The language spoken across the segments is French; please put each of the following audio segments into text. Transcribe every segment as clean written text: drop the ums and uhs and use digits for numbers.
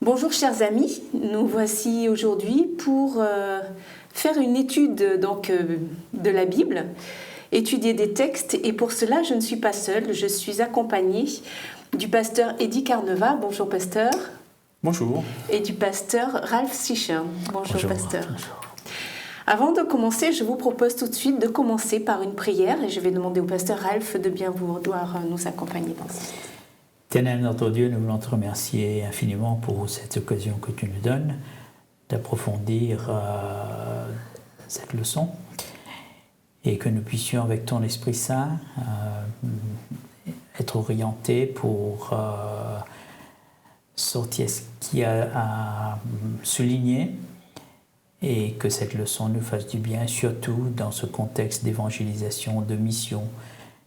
Bonjour chers amis, nous voici aujourd'hui pour faire une étude de la Bible, étudier des textes, et pour cela je ne suis pas seule, je suis accompagnée du pasteur Eddy Carneva. Bonjour pasteur. Bonjour. Et du pasteur Ralph Sicher. Bonjour pasteur. Bonjour. Avant de commencer, je vous propose tout de suite de commencer par une prière et je vais demander au pasteur Ralph de bien vouloir nous accompagner dans cette. Éternel notre Dieu, nous voulons te remercier infiniment pour cette occasion que tu nous donnes d'approfondir cette leçon et que nous puissions avec ton Esprit Saint être orientés pour sortir ce qu'il y a à souligner et que cette leçon nous fasse du bien, surtout dans ce contexte d'évangélisation, de mission,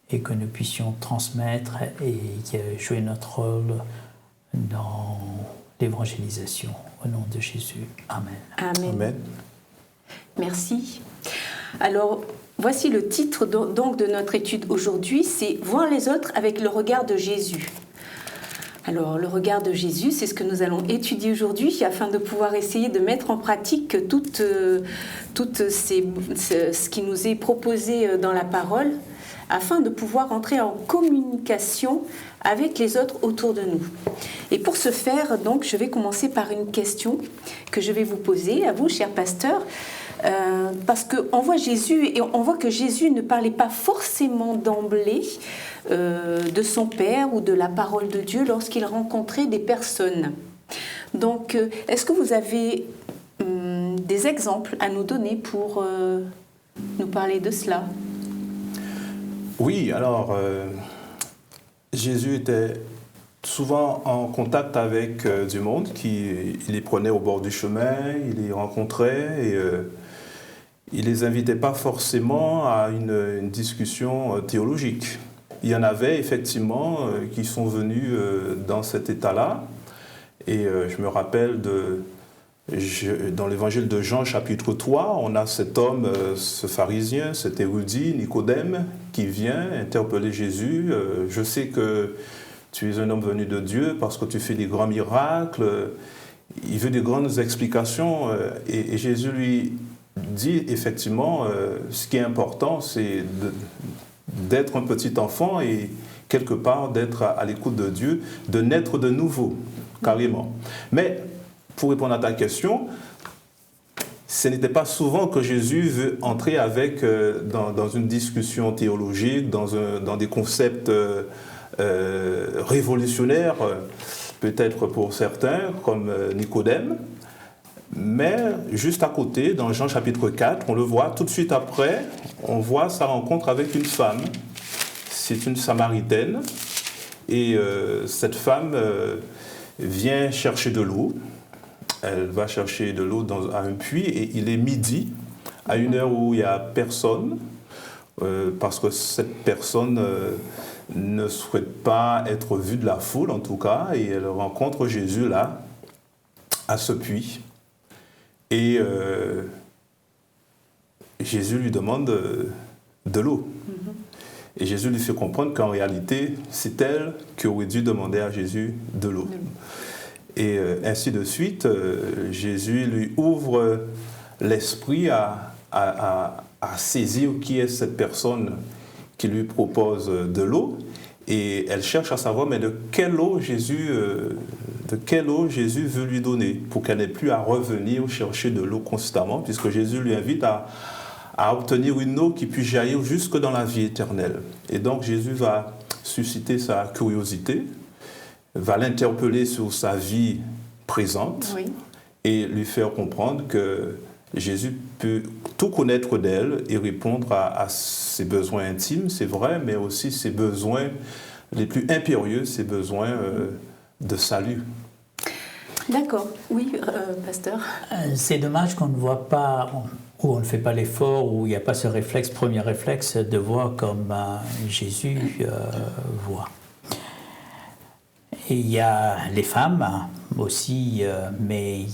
et que nous puissions transmettre et jouer notre rôle dans l'évangélisation. Au nom de Jésus. Amen. Amen. Amen. Merci. Alors, voici le titre donc de notre étude aujourd'hui, c'est « Voir les autres avec le regard de Jésus ». Alors, le regard de Jésus, c'est ce que nous allons étudier aujourd'hui afin de pouvoir essayer de mettre en pratique tout ce qui nous est proposé dans la parole, afin de pouvoir entrer en communication avec les autres autour de nous. Et pour ce faire, donc, je vais commencer par une question que je vais vous poser à vous, cher pasteur, parce qu'on voit Jésus et on voit que Jésus ne parlait pas forcément d'emblée de son Père ou de la parole de Dieu lorsqu'il rencontrait des personnes. Donc, est-ce que vous avez des exemples à nous donner pour nous parler de cela ? Oui, alors, Jésus était souvent en contact avec du monde, il les prenait au bord du chemin, il les rencontrait et il ne les invitait pas forcément à une discussion théologique. Il y en avait effectivement qui sont venus dans cet état-là et je me rappelle dans l'évangile de Jean, chapitre 3, on a cet homme, ce pharisien, cet érudit, Nicodème, qui vient interpeller Jésus. Je sais que tu es un homme venu de Dieu parce que tu fais des grands miracles. Il veut des grandes explications. Et Jésus lui dit effectivement, ce qui est important, c'est d'être un petit enfant et quelque part d'être à l'écoute de Dieu, de naître de nouveau, carrément. Mais pour répondre à ta question, ce n'était pas souvent que Jésus veut entrer dans une discussion théologique, dans des concepts révolutionnaires, peut-être pour certains, comme Nicodème. Mais juste à côté, dans Jean chapitre 4, on le voit tout de suite après, on voit sa rencontre avec une femme. C'est une Samaritaine. Et cette femme vient chercher de l'eau. Elle va chercher de l'eau à un puits et il est midi, à une heure où il n'y a personne, parce que cette personne ne souhaite pas être vue de la foule en tout cas, et elle rencontre Jésus là, à ce puits. Et Jésus lui demande de l'eau. Et Jésus lui fait comprendre qu'en réalité, c'est elle qui aurait dû demander à Jésus de l'eau. Et ainsi de suite, Jésus lui ouvre l'esprit à saisir qui est cette personne qui lui propose de l'eau. Et elle cherche à savoir, mais de quelle eau Jésus veut lui donner, pour qu'elle n'ait plus à revenir chercher de l'eau constamment, puisque Jésus lui invite à obtenir une eau qui puisse jaillir jusque dans la vie éternelle. Et donc Jésus va susciter sa curiosité, va l'interpeller sur sa vie présente, oui, et lui faire comprendre que Jésus peut tout connaître d'elle et répondre à ses besoins intimes, c'est vrai, mais aussi ses besoins les plus impérieux, ses besoins de salut. D'accord, oui, pasteur. C'est dommage qu'on ne voit pas, ou on ne fait pas l'effort, ou il n'y a pas ce premier réflexe de voir comme Jésus voit. Et il y a les femmes aussi, mais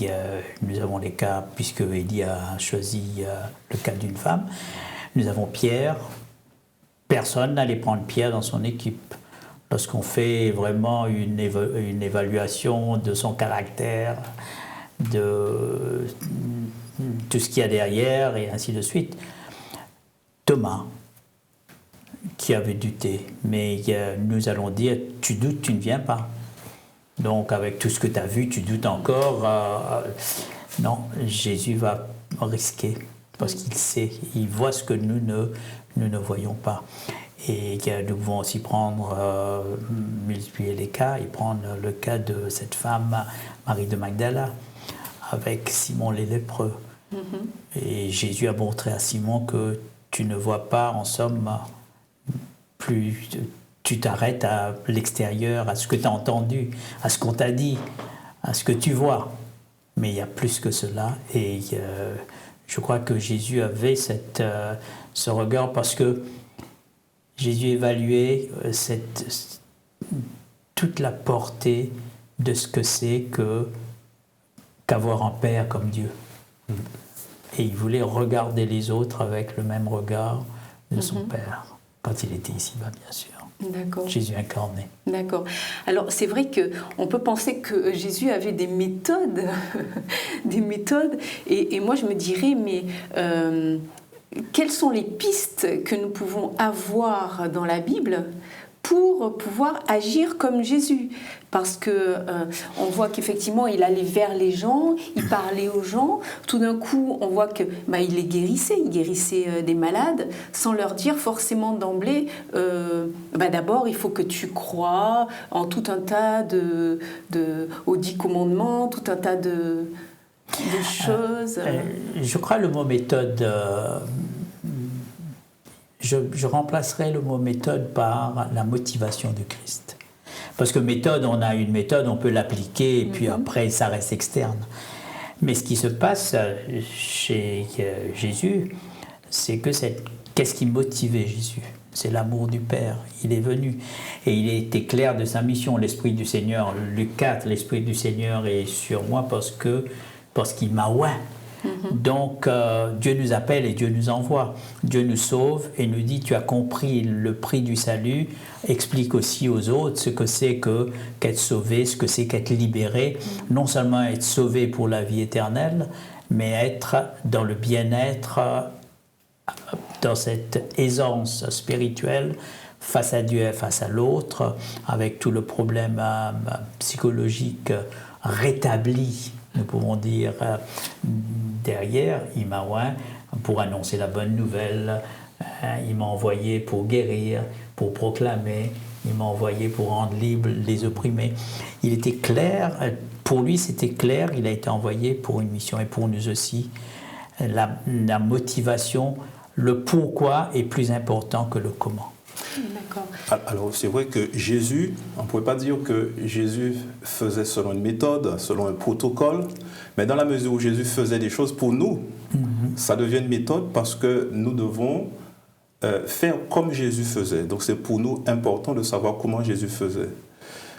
nous avons les cas, puisque Eddy a choisi le cas d'une femme. Nous avons Pierre. Personne n'allait prendre Pierre dans son équipe. lorsqu'on fait vraiment une évaluation de son caractère, de tout ce qu'il y a derrière et ainsi de suite. Thomas, qui avait douté, mais nous allons dire, tu doutes, tu ne viens pas. Donc avec tout ce que tu as vu, tu doutes encore. Non, Jésus va risquer, parce qu'il sait, il voit ce que nous ne voyons pas. Et nous pouvons aussi multiplier les cas, et prendre le cas de cette femme, Marie de Magdala, avec Simon les lépreux. Et Jésus a montré à Simon que tu ne vois pas, en somme, plus tu t'arrêtes à l'extérieur, à ce que tu as entendu, à ce qu'on t'a dit, à ce que tu vois. Mais il y a plus que cela. Et je crois que Jésus avait ce regard parce que Jésus évaluait toute la portée de ce que c'est qu'avoir un père comme Dieu. Et il voulait regarder les autres avec le même regard de son père, quand il était ici-bas, bien sûr. D'accord. Jésus incarné. D'accord. Alors, c'est vrai qu'on peut penser que Jésus avait des méthodes, et moi je me dirais, mais quelles sont les pistes que nous pouvons avoir dans la Bible pour pouvoir agir comme Jésus? Parce que on voit qu'effectivement il allait vers les gens, il parlait aux gens. Tout d'un coup, on voit que il les guérissait, des malades, sans leur dire forcément d'emblée. D'abord, il faut que tu crois en tout un tas aux 10 commandements, tout un tas de choses. Je crois le mot méthode. Je remplacerai le mot méthode par la motivation de Christ. Parce que méthode, on a une méthode, on peut l'appliquer, et puis après, ça reste externe. Mais ce qui se passe chez Jésus, c'est que qu'est-ce qui motivait Jésus? C'est l'amour du Père. Il est venu et il était clair de sa mission. L'Esprit du Seigneur, Luc 4, l'Esprit du Seigneur est sur moi parce qu'il m'a oint. Donc Dieu nous appelle et Dieu nous envoie. Dieu nous sauve et nous dit tu as compris le prix du salut, explique aussi aux autres ce que c'est qu'être sauvé, ce que c'est qu'être libéré, non seulement être sauvé pour la vie éternelle, mais être dans le bien-être, dans cette aisance spirituelle face à Dieu et face à l'autre, avec tout le problème psychologique rétabli. Nous pouvons dire derrière, il m'a oint pour annoncer la bonne nouvelle, il m'a envoyé pour guérir, pour proclamer, il m'a envoyé pour rendre libres les opprimés. Il était clair, pour lui c'était clair, il a été envoyé pour une mission et pour nous aussi. La motivation, le pourquoi est plus important que le comment. D'accord. Alors c'est vrai que Jésus, on ne pouvait pas dire que Jésus faisait selon une méthode, selon un protocole, mais dans la mesure où Jésus faisait des choses pour nous, ça devient une méthode parce que nous devons faire comme Jésus faisait. Donc c'est pour nous important de savoir comment Jésus faisait.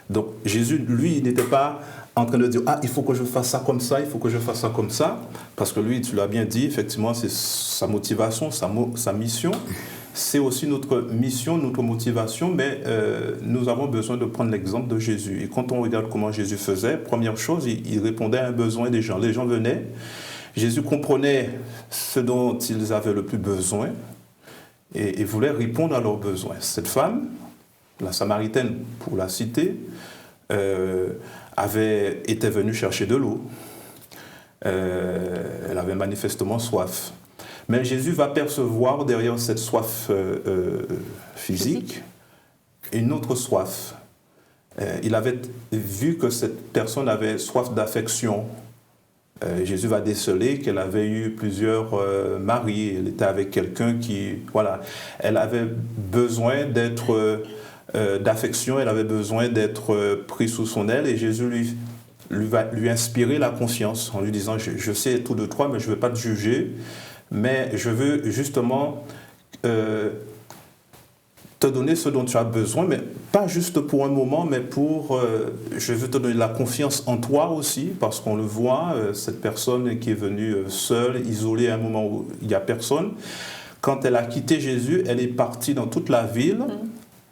Donc Jésus, lui, il n'était pas en train de dire « Ah, il faut que je fasse ça comme ça, il faut que je fasse ça comme ça », parce que lui, tu l'as bien dit, effectivement, c'est sa motivation, sa mission. C'est aussi notre mission, notre motivation, mais nous avons besoin de prendre l'exemple de Jésus. Et quand on regarde comment Jésus faisait, première chose, il répondait à un besoin des gens. Les gens venaient, Jésus comprenait ce dont ils avaient le plus besoin et voulait répondre à leurs besoins. Cette femme, la Samaritaine pour la citer, était venue chercher de l'eau. Elle avait manifestement soif. Mais Jésus va percevoir derrière cette soif physique une autre soif. Il avait vu que cette personne avait soif d'affection. Jésus va déceler qu'elle avait eu plusieurs maris. Elle était avec quelqu'un qui... Voilà, elle avait besoin d'affection, elle avait besoin d'être prise sous son aile et Jésus va lui inspirer la confiance en lui disant « Je sais tout de toi, mais je ne veux pas te juger. » Mais je veux justement te donner ce dont tu as besoin, mais pas juste pour un moment, mais je veux te donner la confiance en toi aussi, parce qu'on le voit, cette personne qui est venue seule, isolée à un moment où il n'y a personne, quand elle a quitté Jésus, elle est partie dans toute la ville,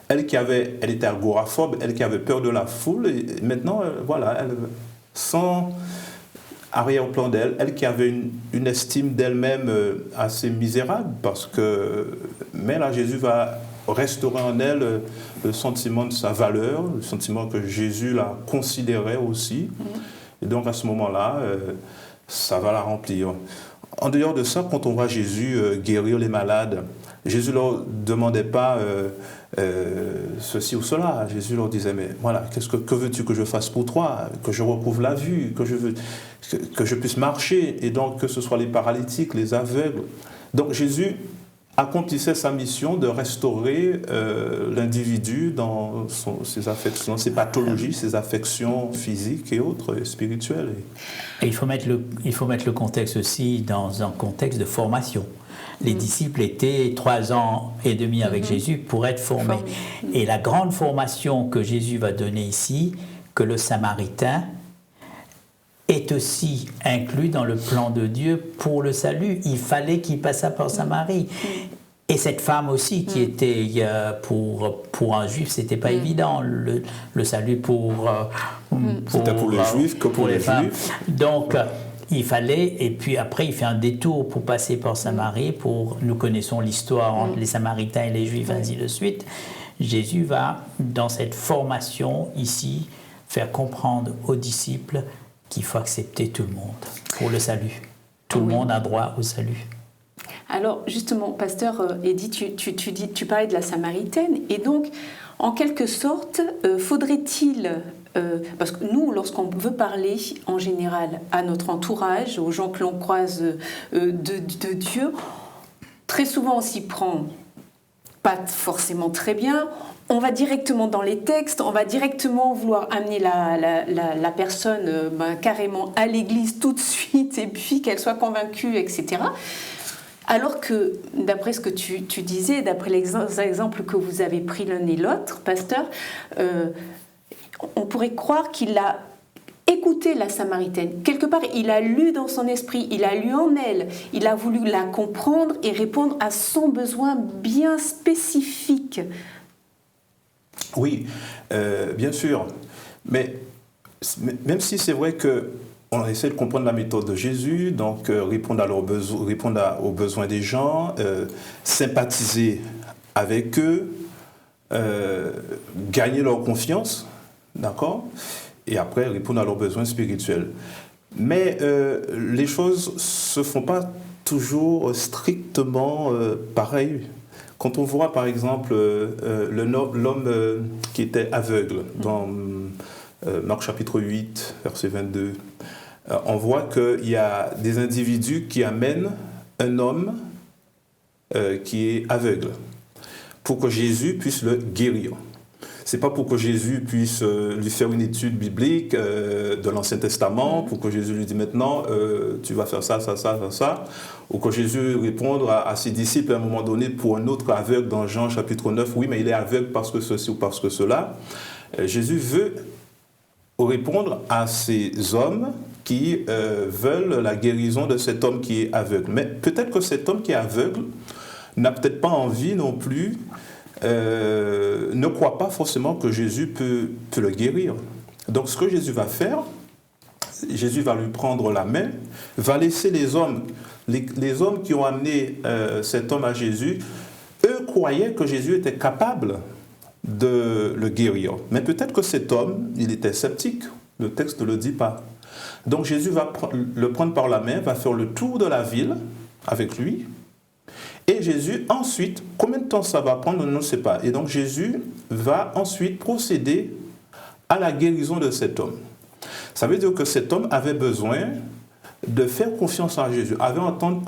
Elle était agoraphobe, elle qui avait peur de la foule, et maintenant, voilà, elle, sans arrière-plan d'elle, elle qui avait une estime d'elle-même assez misérable, mais là, Jésus va restaurer en elle le sentiment de sa valeur, le sentiment que Jésus la considérait aussi. Et donc, à ce moment-là, ça va la remplir. En dehors de ça, quand on voit Jésus guérir les malades, Jésus ne leur demandait pas ceci ou cela. Jésus leur disait, mais voilà, que veux-tu que je fasse pour toi? Que je recouvre la vue, que je puisse marcher, et donc que ce soit les paralytiques, les aveugles. Donc Jésus accomplissait sa mission de restaurer l'individu dans ses affections, ses pathologies, ses affections physiques et autres, et spirituelles. Et il faut mettre le contexte aussi dans un contexte de formation. Les disciples étaient 3 ans et demi avec Jésus pour être formés. Et la grande formation que Jésus va donner ici, que le Samaritain est aussi inclus dans le plan de Dieu pour le salut. Il fallait qu'il passât par Samarie. Et cette femme aussi, qui était, pour un juif, c'était pas évident, le salut c'était pour les juifs que pour les femmes. juifs. Donc, il fallait, et puis après, il fait un détour pour passer par Samarie, nous connaissons l'histoire entre les Samaritains et les Juifs, ainsi de suite. Jésus va, dans cette formation ici, faire comprendre aux disciples qu'il faut accepter tout le monde pour le salut. Tout le monde a droit au salut. Alors justement, pasteur Eddy, tu parlais de la Samaritaine, et donc, en quelque sorte, faudrait-il... parce que nous, lorsqu'on veut parler en général à notre entourage, aux gens que l'on croise de Dieu, très souvent on s'y prend pas forcément très bien. On va directement dans les textes, on va directement vouloir amener la personne carrément à l'église tout de suite, et puis qu'elle soit convaincue, etc. Alors que, d'après ce que tu disais, d'après l'exemple que vous avez pris l'un et l'autre, pasteur, on pourrait croire qu'il a écouté la Samaritaine. Quelque part, il a lu dans son esprit, il a lu en elle, il a voulu la comprendre et répondre à son besoin bien spécifique. Oui, bien sûr. Mais même si c'est vrai qu'on essaie de comprendre la méthode de Jésus, donc répondre aux besoins des gens, sympathiser avec eux, gagner leur confiance, d'accord, et après répondre à leurs besoins spirituels. Mais les choses ne se font pas toujours strictement pareil. Quand on voit par exemple l'homme qui était aveugle dans Marc chapitre 8, verset 22, on voit qu'il y a des individus qui amènent un homme qui est aveugle pour que Jésus puisse le guérir. C'est pas pour que Jésus puisse lui faire une étude biblique de l'Ancien Testament, pour que Jésus lui dise maintenant tu vas faire ça, ça, ça, ça, ça, ou que Jésus réponde à ses disciples à un moment donné pour un autre aveugle dans Jean chapitre 9, oui mais il est aveugle parce que ceci ou parce que cela. Jésus veut répondre à ces hommes qui veulent la guérison de cet homme qui est aveugle. Mais peut-être que cet homme qui est aveugle n'a peut-être pas envie non plus, ne croit pas forcément que Jésus peut le guérir. Donc ce que Jésus va faire, Jésus va lui prendre la main, va laisser les hommes qui ont amené cet homme à Jésus, eux croyaient que Jésus était capable de le guérir. Mais peut-être que cet homme, il était sceptique, le texte ne le dit pas. Donc Jésus va le prendre par la main, va faire le tour de la ville avec lui. Et Jésus, ensuite, combien de temps ça va prendre, on ne sait pas. Et donc Jésus va ensuite procéder à la guérison de cet homme. Ça veut dire que cet homme avait besoin de faire confiance à Jésus, avait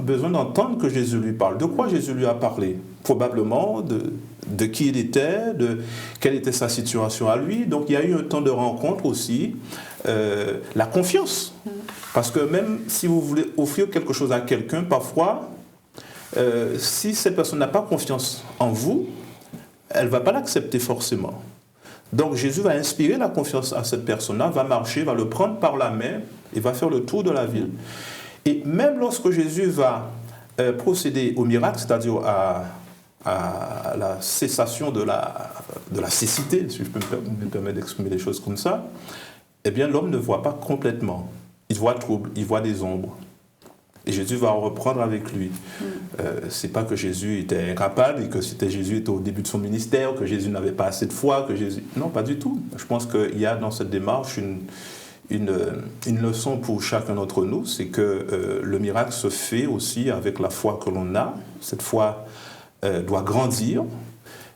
besoin d'entendre que Jésus lui parle. De quoi Jésus lui a parlé? Probablement de qui il était, de quelle était sa situation à lui. Donc il y a eu un temps de rencontre aussi, la confiance. Parce que même si vous voulez offrir quelque chose à quelqu'un, parfois, si cette personne n'a pas confiance en vous, elle ne va pas l'accepter forcément. Donc Jésus va inspirer la confiance à cette personne-là, va marcher, va le prendre par la main et va faire le tour de la ville. Et même lorsque Jésus va procéder au miracle, c'est-à-dire à à la cessation de la cécité, si je peux me permettre d'exprimer les choses comme ça, eh bien l'homme ne voit pas complètement. Il voit trouble, il voit des ombres. Et Jésus va en reprendre avec lui. C'est pas que Jésus était incapable et que Jésus était au début de son ministère, que Jésus n'avait pas assez de foi, que Jésus... Non, pas du tout. Je pense qu'il y a dans cette démarche une leçon pour chacun d'entre nous, c'est que le miracle se fait aussi avec la foi que l'on a. Cette foi doit grandir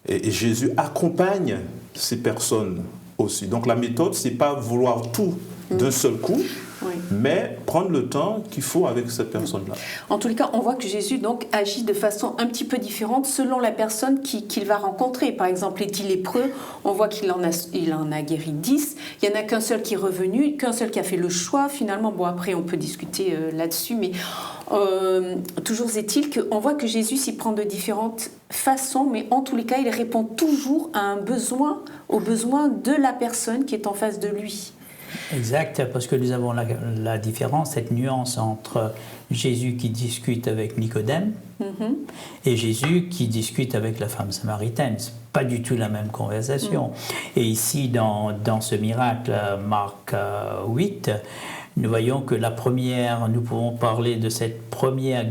et Jésus accompagne ces personnes aussi. Donc la méthode, c'est pas vouloir tout d'un seul coup, oui, mais prendre le temps qu'il faut avec cette personne-là. En tous les cas, on voit que Jésus donc agit de façon un petit peu différente selon la personne qu'il va rencontrer. Par exemple, les 10 lépreux, on voit qu'il en a guéri 10. Il n'y en a qu'un seul qui est revenu, qu'un seul qui a fait le choix. Finalement, bon, après, on peut discuter là-dessus, mais toujours est-il qu'on voit que Jésus s'y prend de différentes façons, mais en tous les cas, il répond toujours à un besoin, aux besoins de la personne qui est en face de lui. Exact, parce que nous avons la différence, cette nuance entre Jésus qui discute avec Nicodème et Jésus qui discute avec la femme samaritaine. Ce n'est pas du tout la même conversation. Et ici, dans ce miracle, Marc 8, nous voyons que nous pouvons parler de cette première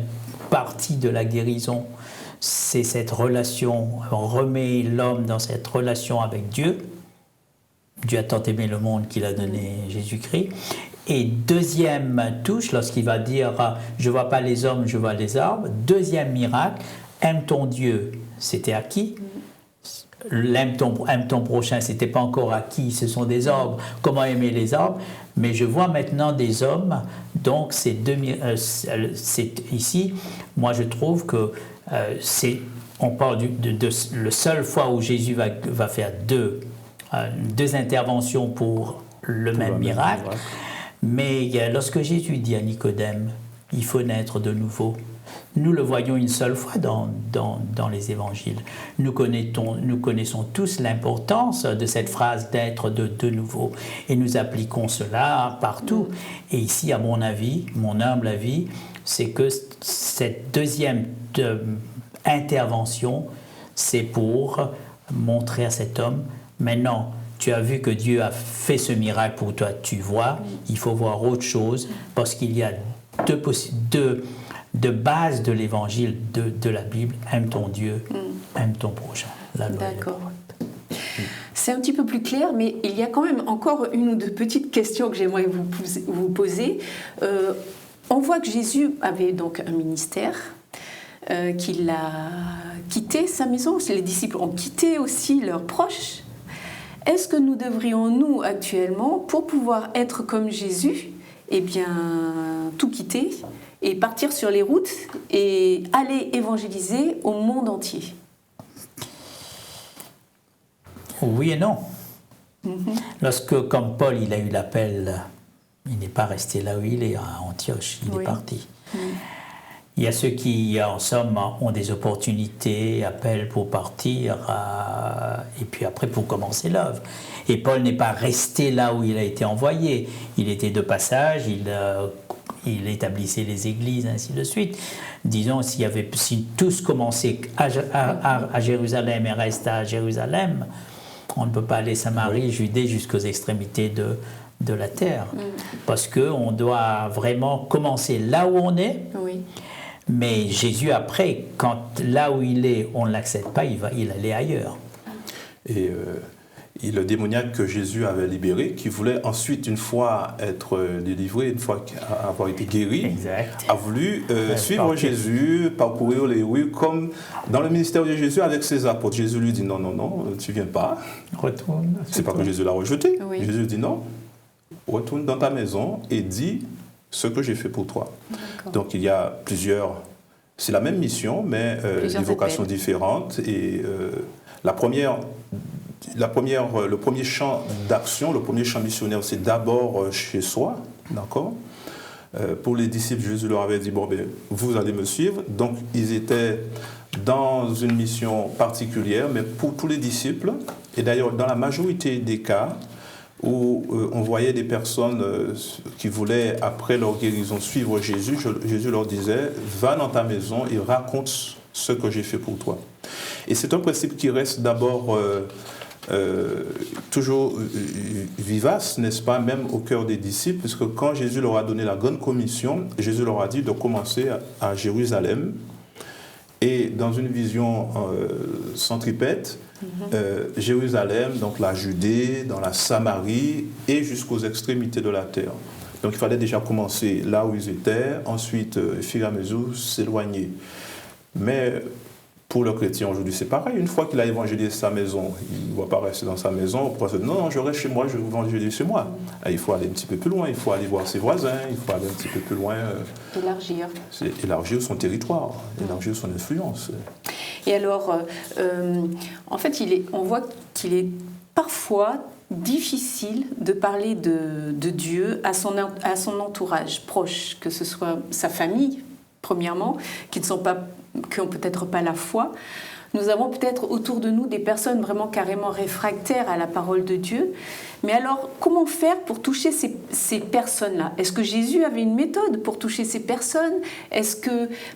partie de la guérison. C'est cette relation, on remet l'homme dans cette relation avec Dieu. Dieu a tant aimé le monde qu'il a donné Jésus-Christ. Et deuxième touche, lorsqu'il va dire « Je ne vois pas les hommes, je vois les arbres », deuxième miracle, « Aime ton Dieu », c'était acquis. « Aime ton prochain », ce n'était pas encore acquis, ce sont des arbres. Comment aimer les arbres? Mais je vois maintenant des hommes, donc c'est ici, moi je trouve que on parle de la seule fois où Jésus va faire deux interventions pour le même miracle. Mais lorsque Jésus dit à Nicodème, il faut naître de nouveau, nous le voyons une seule fois dans les évangiles. Nous connaissons tous l'importance de cette phrase d'être de nouveau et nous appliquons cela partout. Et ici, à mon avis, mon humble avis, c'est que cette deuxième intervention, c'est pour montrer à cet homme, maintenant, tu as vu que Dieu a fait ce miracle pour toi, tu vois, il faut voir autre chose, parce qu'il y a deux bases de l'évangile, de la Bible, aime ton Dieu, aime ton prochain. D'accord. C'est un petit peu plus clair, mais il y a quand même encore une ou deux petites questions que j'aimerais vous poser. On voit que Jésus avait donc un ministère, qu'il a quitté sa maison, les disciples ont quitté aussi leurs proches. Est-ce que nous devrions, nous, actuellement, pour pouvoir être comme Jésus, eh bien, tout quitter et partir sur les routes et aller évangéliser au monde entier? Oui et non. Lorsque, comme Paul, il a eu l'appel, il n'est pas resté là où il est, à Antioche, il est parti. Il y a ceux qui, en somme, ont des opportunités, appellent pour partir, et puis après pour commencer l'œuvre. Et Paul n'est pas resté là où il a été envoyé. Il était de passage, il établissait les églises, ainsi de suite. Disons, si tous commençaient à Jérusalem et restent à Jérusalem, on ne peut pas aller Samarie, Judée jusqu'aux extrémités de la terre. Parce qu'on doit vraiment commencer là où on est. Oui. Mais Jésus, après, quand là où il est, on ne l'accepte pas, il allait ailleurs. Et le démoniaque que Jésus avait libéré, qui voulait ensuite, une fois être délivré, une fois avoir été guéri, a voulu suivre Jésus, parcourir les rues, comme dans le ministère de Jésus avec ses apôtres. Jésus lui dit non, tu ne viens pas. Retourne. C'est pas que Jésus l'a rejeté. Oui. Jésus dit non, retourne dans ta maison et dis ce que j'ai fait pour toi. Donc il y a c'est la même mission, mais des vocations différentes. Et le premier champ d'action, le premier champ missionnaire, c'est d'abord chez soi, d'accord? Pour les disciples, Jésus leur avait dit, vous allez me suivre. Donc ils étaient dans une mission particulière, mais pour tous les disciples, et d'ailleurs dans la majorité des cas, où on voyait des personnes qui voulaient, après leur guérison, suivre Jésus, Jésus leur disait « Va dans ta maison et raconte ce que j'ai fait pour toi ». Et c'est un principe qui reste d'abord toujours vivace, n'est-ce pas, même au cœur des disciples, puisque quand Jésus leur a donné la grande commission, Jésus leur a dit de commencer à Jérusalem. Et dans une vision centripète, Jérusalem, donc la Judée, dans la Samarie et jusqu'aux extrémités de la terre. Donc il fallait déjà commencer là où ils étaient, ensuite, au fur et à mesure, s'éloigner. Mais pour le chrétien aujourd'hui, c'est pareil. Une fois qu'il a évangélisé sa maison, il ne va pas rester dans sa maison. On pourra se dire, non, je reste chez moi, je vais évangéliser chez moi. Et il faut aller un petit peu plus loin, il faut aller voir ses voisins, il faut aller un petit peu plus loin. Élargir son territoire, élargir son influence. Et alors, en fait, on voit qu'il est parfois difficile de parler de Dieu à son entourage proche, que ce soit sa famille, premièrement, qui n'ont peut-être pas la foi. Nous avons peut-être autour de nous des personnes vraiment carrément réfractaires à la parole de Dieu. Mais alors, comment faire pour toucher ces personnes-là? Est-ce que Jésus avait une méthode pour toucher ces personnes?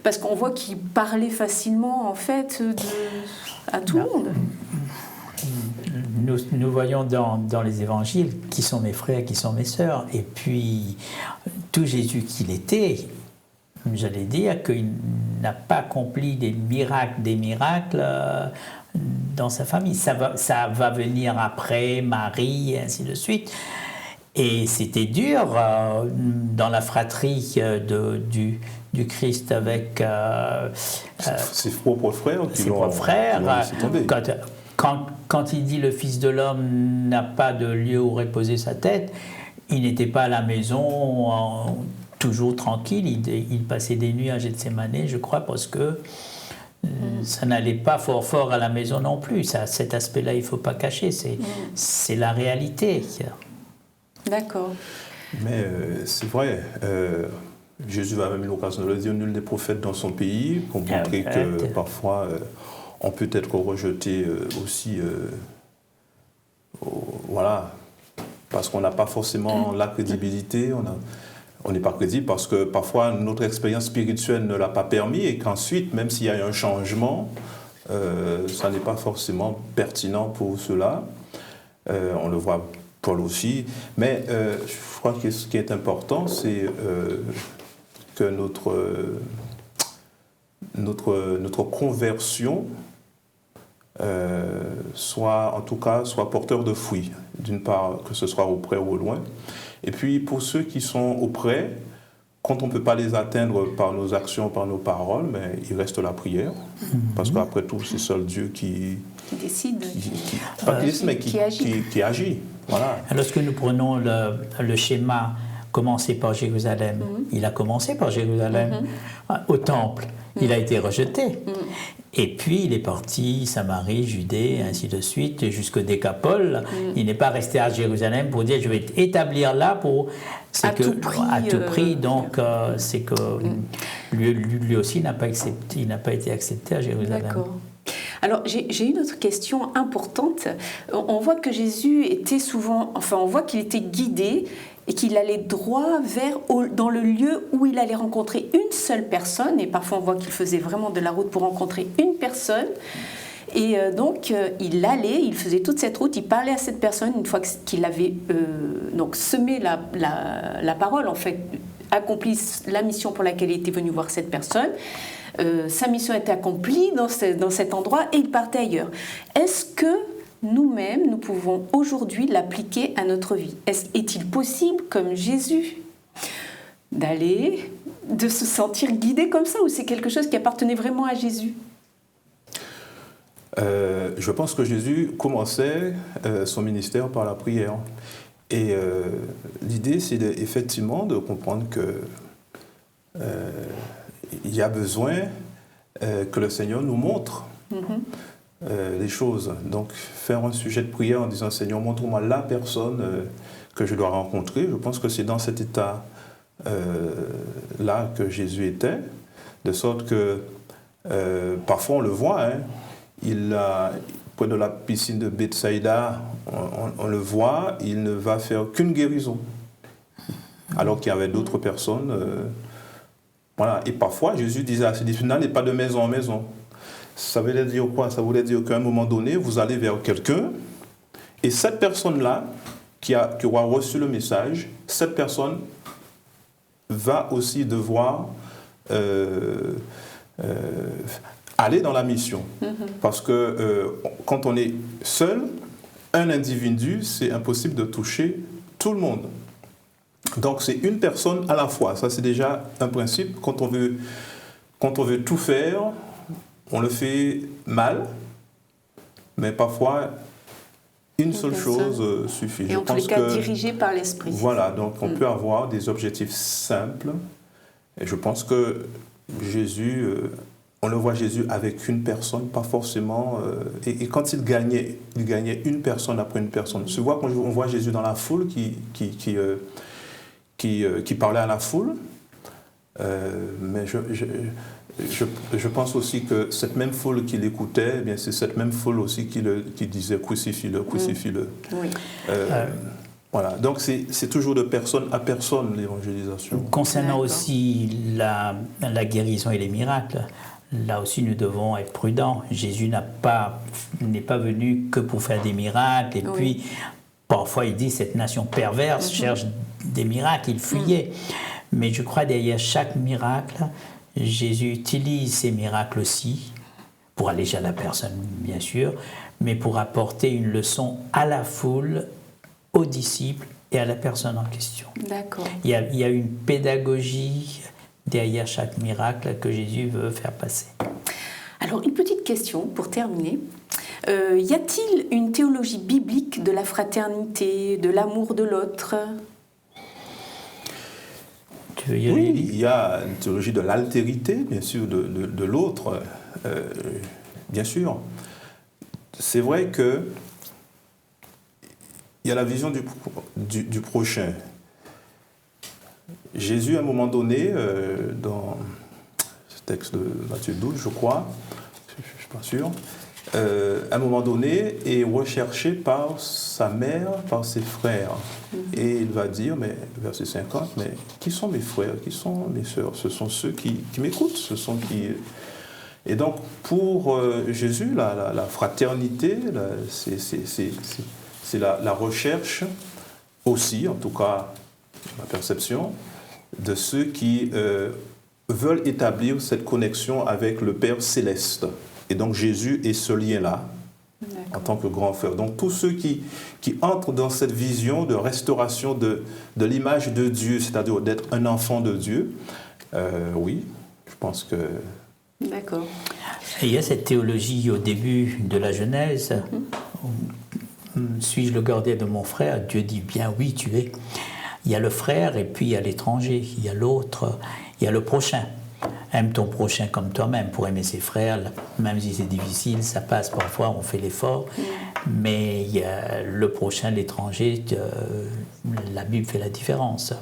Parce qu'on voit qu'il parlait facilement, en fait, à tout le monde. Nous voyons dans les évangiles qui sont mes frères, qui sont mes sœurs. Et puis, tout Jésus qu'il était, j'allais dire qu'il n'a pas accompli des miracles dans sa famille. Ça va venir après Marie, et ainsi de suite. Et c'était dur dans la fratrie du Christ avec ses propres frères. Quand il dit le Fils de l'homme n'a pas de lieu où reposer sa tête, il n'était pas à la maison toujours tranquille, il passait des nuits à Gethsémanée, je crois, parce que ça n'allait pas fort à la maison non plus. Cet aspect-là, il ne faut pas cacher, c'est la réalité. D'accord. Mais c'est vrai, Jésus va même l'occasion de le dire, nul n'est prophète dans son pays, pour montrer que parfois on peut être rejeté aussi, voilà, parce qu'on n'a pas forcément la crédibilité, on n'est pas crédible parce que parfois notre expérience spirituelle ne l'a pas permis et qu'ensuite, même s'il y a un changement, ça n'est pas forcément pertinent pour cela. On le voit Paul aussi. Mais je crois que ce qui est important, c'est que notre conversion soit porteur de fruits, d'une part, que ce soit auprès ou au loin. Et puis, pour ceux qui sont auprès, quand on ne peut pas les atteindre par nos actions, par nos paroles, mais il reste la prière. Parce qu'après tout, c'est seul Dieu qui décide. Qui agit. Voilà. Lorsque nous prenons le schéma commencer par Jérusalem, il a commencé par Jérusalem, au temple. Il a été rejeté. Et puis, il est parti, Samarie, Judée, ainsi de suite, jusqu'au Décapole. Il n'est pas resté à Jérusalem pour dire, je vais établir là pour... À tout prix. Donc, c'est que lui aussi n'a pas été accepté à Jérusalem. D'accord. Alors, j'ai une autre question importante. On voit que Jésus était on voit qu'il était guidé et qu'il allait droit dans le lieu où il allait rencontrer une seule personne. Et parfois, on voit qu'il faisait vraiment de la route pour rencontrer une personne. Et donc, il faisait toute cette route, il parlait à cette personne une fois qu'il avait semé la parole, en fait, accompli la mission pour laquelle il était venu voir cette personne. Sa mission était accomplie dans cet endroit et il partait ailleurs. Est-ce que nous-mêmes, nous pouvons aujourd'hui l'appliquer à notre vie? Est-il possible, comme Jésus, de se sentir guidé comme ça, ou c'est quelque chose qui appartenait vraiment à Jésus? Je pense que Jésus commençait son ministère par la prière. Et l'idée, c'est effectivement de comprendre que il y a besoin que le Seigneur nous montre les choses. Donc, faire un sujet de prière en disant « Seigneur, montre-moi la personne que je dois rencontrer », je pense que c'est dans cet état là que Jésus était, de sorte que parfois on le voit, près de la piscine de Bethsaïda, on le voit, il ne va faire qu'une guérison, alors qu'il y avait d'autres personnes. Voilà. Et parfois Jésus disait à ses disciples, n'allez pas de maison en maison. Ça voulait dire quoi? Ça voulait dire qu'à un moment donné, vous allez vers quelqu'un, et cette personne-là, qui aura reçu le message, cette personne va aussi devoir aller dans la mission. Parce que quand on est seul, un individu, c'est impossible de toucher tout le monde. Donc c'est une personne à la fois. Ça, c'est déjà un principe. Quand on veut tout faire, on le fait mal, mais parfois une seule chose suffit. Et en tous les cas, dirigé par l'Esprit. Voilà, donc on peut avoir des objectifs simples. Et je pense que Jésus, on le voit Jésus avec une personne, pas forcément... et quand il gagnait une personne après une personne. Tu vois, quand on voit Jésus dans la foule qui parlait à la foule, mais je pense aussi que cette même foule qui l'écoutait, eh bien c'est cette même foule aussi qui disait crucifie-le, crucifie-le. Oui. Voilà, donc c'est toujours de personne à personne l'évangélisation. Concernant aussi la guérison et les miracles, là aussi nous devons être prudents. Jésus n'est pas venu que pour faire des miracles, et puis parfois il dit cette nation perverse cherche des miracles, il fuyait. Mais je crois derrière chaque miracle, Jésus utilise ces miracles aussi pour alléger la personne, bien sûr, mais pour apporter une leçon à la foule, aux disciples et à la personne en question. D'accord. Il y a une pédagogie derrière chaque miracle que Jésus veut faire passer. Alors, une petite question pour terminer. Y a-t-il une théologie biblique de la fraternité, de l'amour de l'autre ? Tu veux y aller, Oui, Élie ? il y a une théologie de l'altérité, bien sûr, de l'autre, bien sûr. C'est vrai que il y a la vision du prochain. Jésus, à un moment donné, dans ce texte de Matthieu 12, je crois, je ne suis pas sûr, à un moment donné, est recherché par sa mère, par ses frères. Et il va dire, mais, verset 50, mais qui sont mes frères, qui sont mes sœurs? Ce sont ceux qui m'écoutent, ce sont qui... Et donc, pour Jésus, la fraternité, c'est la recherche aussi, en tout cas, ma perception, de ceux qui veulent établir cette connexion avec le Père céleste. Et donc Jésus est ce lien-là, en tant que grand frère. Donc tous ceux qui entrent dans cette vision de restauration de l'image de Dieu, c'est-à-dire d'être un enfant de Dieu, oui, je pense que... D'accord. Et il y a cette théologie au début de la Genèse. Suis-je le gardien de mon frère? Dieu dit bien oui, tu es. Il y a le frère et puis il y a l'étranger, il y a l'autre, il y a le prochain. Aime ton prochain comme toi-même. Pour aimer ses frères, même si c'est difficile, ça passe parfois, on fait l'effort. Mais il y a le prochain, l'étranger, la Bible fait la différence.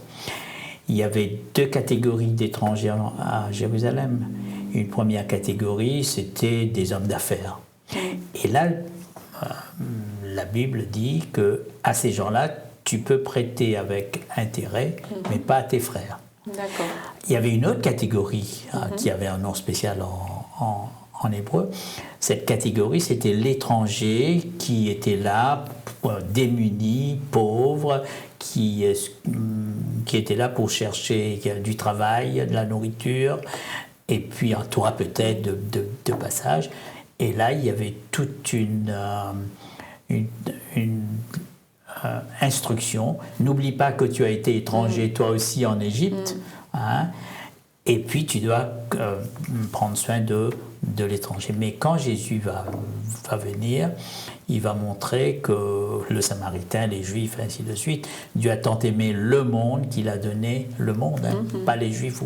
Il y avait deux catégories d'étrangers à Jérusalem. Une première catégorie, c'était des hommes d'affaires. Et là, la Bible dit qu'à ces gens-là, tu peux prêter avec intérêt, mais pas à tes frères. D'accord. Il y avait une autre catégorie qui avait un nom spécial en hébreu. Cette catégorie, c'était l'étranger qui était là, démuni, pauvre, qui était là pour chercher du travail, de la nourriture, et puis un toit peut-être de passage. Et là, il y avait toute une instruction. N'oublie pas que tu as été étranger toi aussi en Égypte. Hein, et puis tu dois prendre soin de l'étranger. Mais quand Jésus va venir, il va montrer que le Samaritain, les Juifs, ainsi de suite, Dieu a tant aimé le monde qu'il a donné le monde, hein, pas les Juifs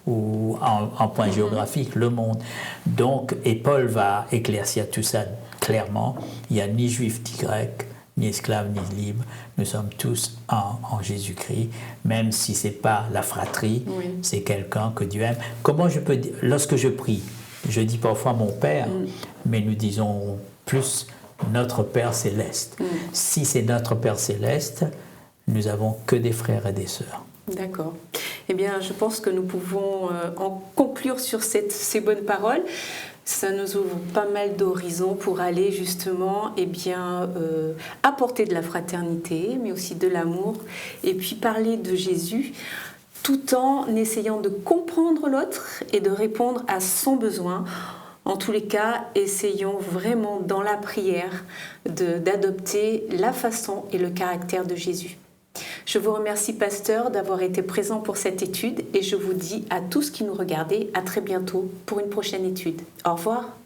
ou en point géographique, le monde. Donc, et Paul va éclaircir tout ça clairement. Il n'y a ni Juif ni Grec, ni esclave ni libre. Nous sommes tous en Jésus-Christ, même si ce n'est pas la fratrie, c'est quelqu'un que Dieu aime. Comment je peux dire, lorsque je prie, je dis parfois mon Père, mais nous disons plus notre Père céleste. Si c'est notre Père céleste, nous n'avons que des frères et des sœurs. D'accord. Eh bien, je pense que nous pouvons en conclure sur ces bonnes paroles. Ça nous ouvre pas mal d'horizons pour aller justement apporter de la fraternité, mais aussi de l'amour, et puis parler de Jésus, tout en essayant de comprendre l'autre et de répondre à son besoin. En tous les cas, essayons vraiment dans la prière d'adopter la façon et le caractère de Jésus. Je vous remercie, pasteur, d'avoir été présent pour cette étude et je vous dis à tous qui nous regardez à très bientôt pour une prochaine étude. Au revoir.